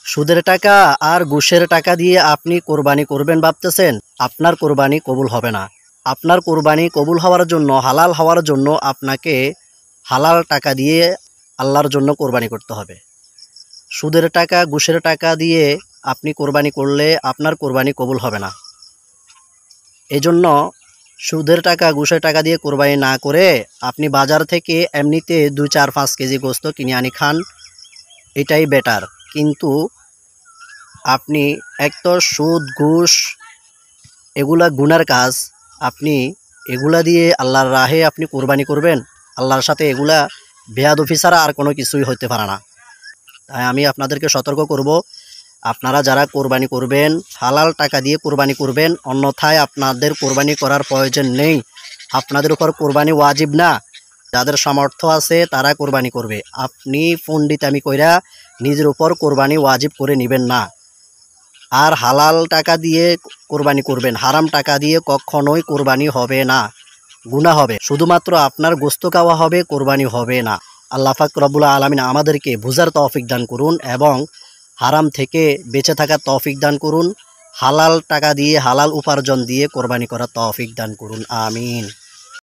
সুদের টাকা আর ঘুষের টাকা দিয়ে আপনি কোরবানি করবেন ভাবতেছেন, আপনার কোরবানি কবুল হবে না। আপনার কোরবানি কবুল হওয়ার জন্য, হালাল হওয়ার জন্য আপনাকে হালাল টাকা দিয়ে আল্লাহর জন্য কোরবানি করতে হবে। সুদের টাকা, ঘুষের টাকা দিয়ে আপনি কোরবানি করলে আপনার কোরবানি কবুল হবে না। এজন্য সুদের টাকা, ঘুষের টাকা দিয়ে কোরবানি না করে আপনি বাজার থেকে এমনিতে 2-4-5 কেজি গোস্ত কিনে আনি খান, এটাই বেটার। কিন্তু আপনি এক তো সুদ, ঘুষ এগুলা গুনার কাজ, আপনি এগুলা দিয়ে আল্লাহর রাহে আপনি কোরবানি করবেন, আল্লাহর সাথে এগুলা বেয়াদফি ছাড়া আর কোনো কিছুই হতে পারে না। তাই আমি আপনাদেরকে সতর্ক করব, আপনারা যারা কোরবানি করবেন হালাল টাকা দিয়ে কোরবানি করবেন, অন্যথায় আপনাদের কোরবানি করার প্রয়োজন নেই। আপনাদের উপর কোরবানি ওয়াজিব না। যাদের সামর্থ্য আছে তারা কোরবানি করবে। আপনি পণ্ডিতামি কইরা নিজের উপর কোরবানি ওয়াজিব করে নেবেন না। আর হালাল টাকা দিয়ে কোরবানি করবেন, হারাম টাকা দিয়ে কখনোই কোরবানি হবে না, গুনাহ হবে। শুধুমাত্র আপনার গোস্ত খাওয়া হবে, কোরবানি হবে না। আল্লাহ পাক রব্বুল আলামিন আমাদেরকে বুঝার তৌফিক দান করুন এবং হারাম থেকে বেঁচে থাকার তৌফিক দান করুন। হালাল টাকা দিয়ে, হালাল উপার্জন দিয়ে কোরবানি করার তৌফিক দান করুন। আমিন।